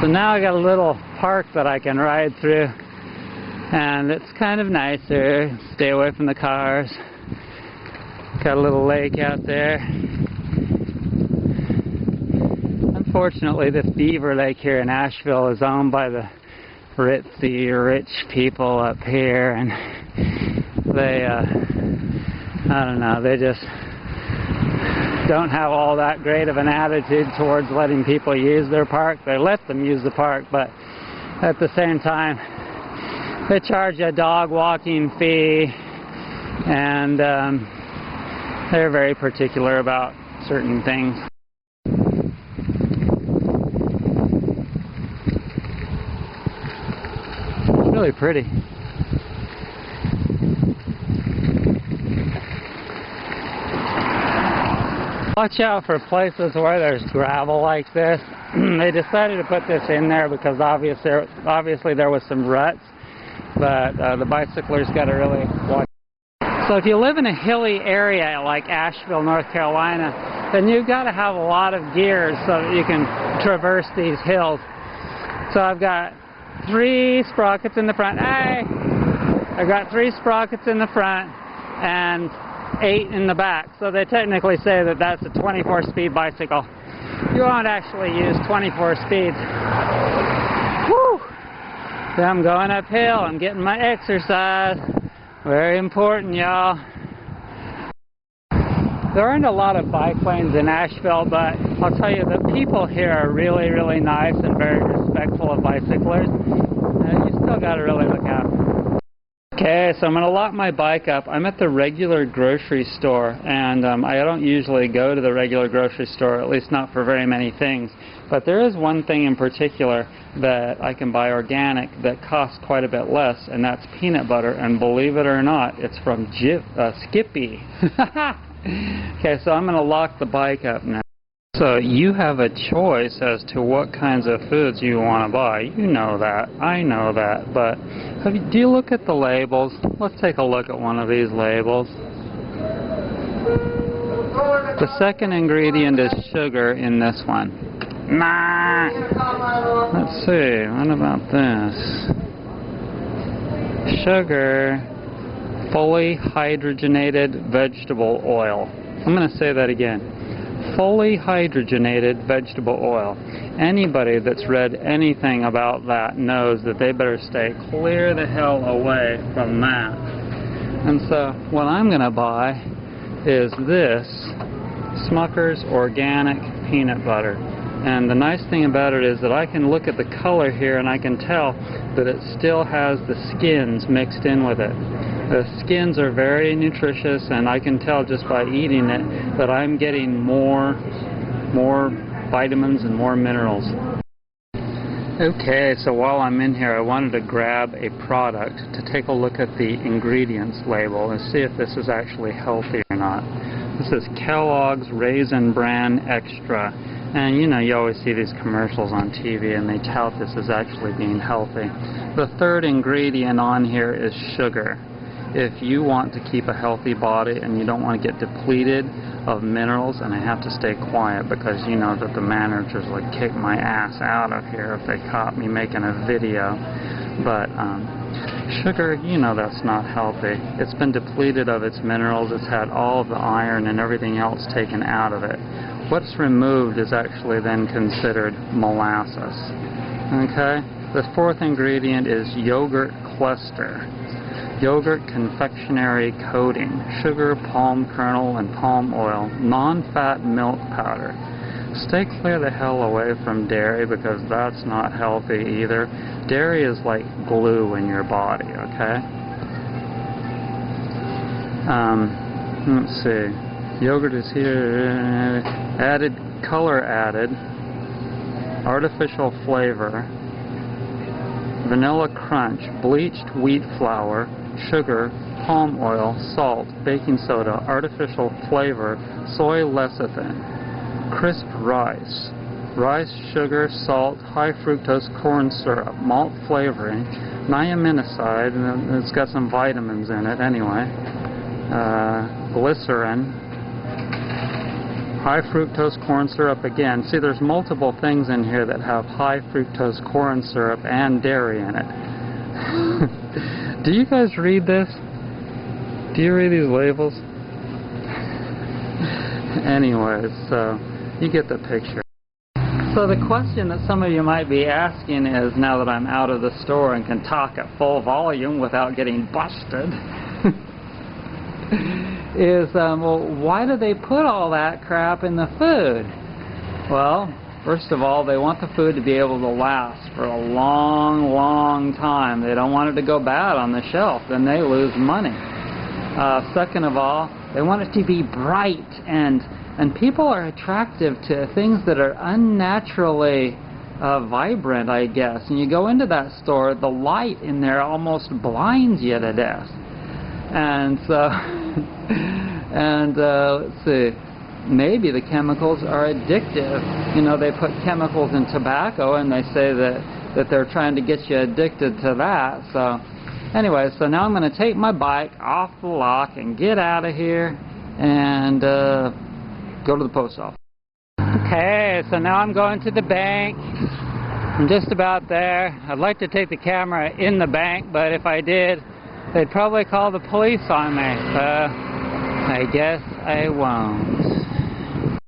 So now I got a little park that I can ride through, and it's kind of nicer. Stay away from the cars. Got a little lake out there. Unfortunately, this beaver lake here in Asheville is owned by the ritzy, rich people up here, and they, I don't know, they just don't have all that great of an attitude towards letting people use their park. They let them use the park, but at the same time, they charge a dog walking fee, and they're very particular about certain things. It's really pretty. Watch out for places where there's gravel like this. They decided to put this in there because obviously there was some ruts, but the bicyclers got to really watch. So if you live in a hilly area like Asheville, North Carolina, then you've got to have a lot of gears so that you can traverse these hills. So I've got 3 sprockets in the front. Hey! I've got 3 sprockets in the front and 8 in the back. So they technically say that that's a 24-speed bicycle. You won't actually use 24 speeds. Woo! So I'm going uphill. I'm getting my exercise. Very important, y'all. There aren't a lot of bike lanes in Asheville, but I'll tell you, the people here are really, really nice and very respectful of bicyclers. You still got to really look out. Okay, so I'm going to lock my bike up. I'm at the regular grocery store, and I don't usually go to the regular grocery store, at least not for very many things. But there is one thing in particular that I can buy organic that costs quite a bit less, and that's peanut butter. And believe it or not, it's from Skippy. Okay, so I'm going to lock the bike up now. So you have a choice as to what kinds of foods you want to buy. You know that. I know that. But do you look at the labels? Let's take a look at one of these labels. The second ingredient is sugar in this one. Nah. Let's see. What about this? Sugar, fully hydrogenated vegetable oil. I'm going to say that again. Fully hydrogenated vegetable oil. Anybody that's read anything about that knows that they better stay clear the hell away from that. And so what I'm going to buy is this Smucker's Organic Peanut Butter. And the nice thing about it is that I can look at the color here and I can tell that it still has the skins mixed in with it. The skins are very nutritious, and I can tell just by eating it that I'm getting more vitamins and more minerals. Okay, so while I'm in here, I wanted to grab a product to take a look at the ingredients label and see if this is actually healthy or not. This is Kellogg's Raisin Bran Extra. And you know, you always see these commercials on TV and they tout this as actually being healthy. The third ingredient on here is sugar. If you want to keep a healthy body and you don't want to get depleted of minerals, and I have to stay quiet because you know that the managers would kick my ass out of here if they caught me making a video. But sugar, you know that's not healthy. It's been depleted of its minerals. It's had all of the iron and everything else taken out of it. What's removed is actually then considered molasses. Okay? The fourth ingredient is yogurt cluster. Yogurt confectionery coating, sugar, palm kernel, and palm oil, non-fat milk powder. Stay clear the hell away from dairy because that's not healthy either. Dairy is like glue in your body, okay? Let's see. Yogurt is here. Added, color added. Artificial flavor. Vanilla crunch, bleached wheat flour, sugar, palm oil, salt, baking soda, artificial flavor, soy lecithin, crisp rice, rice, sugar, salt, high fructose corn syrup, malt flavoring, niaminoside, and it's got some vitamins in it anyway, glycerin, High fructose corn syrup again. See, there's multiple things in here that have high fructose corn syrup and dairy in it. Do you guys read this? Do you read these labels? Anyways, so you get the picture. So the question that some of you might be asking is, now that I'm out of the store and can talk at full volume without getting busted, is, well, why do they put all that crap in the food? Well, first of all, they want the food to be able to last for a long, long time. They don't want it to go bad on the shelf. Then they lose money. Second of all, they want it to be bright, and people are attractive to things that are unnaturally vibrant, I guess. And you go into that store, the light in there almost blinds you to death. And so, let's see, maybe the chemicals are addictive. You know, they put chemicals in tobacco, and they say that they're trying to get you addicted to that. So, anyway, so now I'm going to take my bike off the lock and get out of here and go to the post office. Okay, so now I'm going to the bank. I'm just about there. I'd like to take the camera in the bank, but if I did, they'd probably call the police on me. I guess I won't.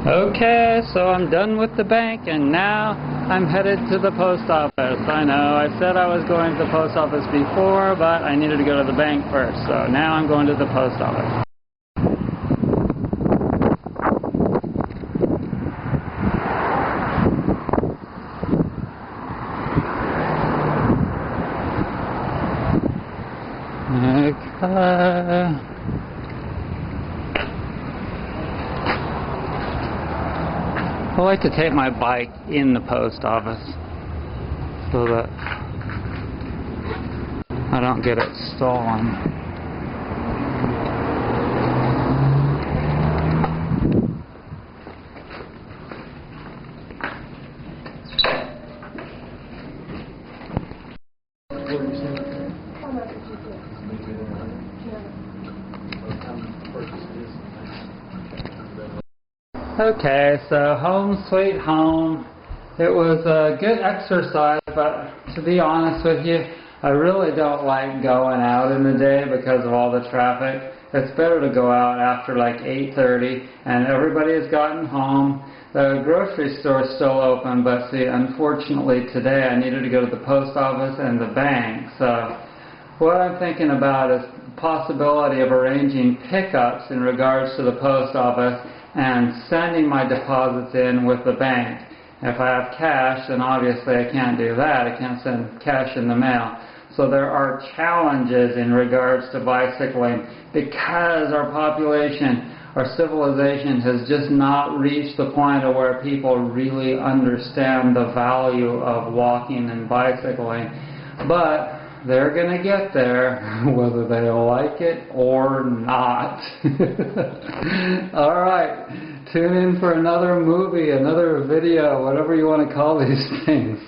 Okay, so I'm done with the bank, and now I'm headed to the post office. I know, I said I was going to the post office before, but I needed to go to the bank first, so now I'm going to the post office. I like to take my bike in the post office so that I don't get it stolen. Okay, so home sweet home. It was a good exercise, but to be honest with you, I really don't like going out in the day because of all the traffic. It's better to go out after like 8:30 and everybody has gotten home. The grocery store is still open, but see, unfortunately today I needed to go to the post office and the bank. So what I'm thinking about is the possibility of arranging pickups in regards to the post office and sending my deposits in with the bank. If I have cash, then obviously I can't do that. I can't send cash in the mail. So there are challenges in regards to bicycling because our population, our civilization has just not reached the point of where people really understand the value of walking and bicycling. But they're going to get there, whether they like it or not. Alright, tune in for another movie, another video, whatever you want to call these things.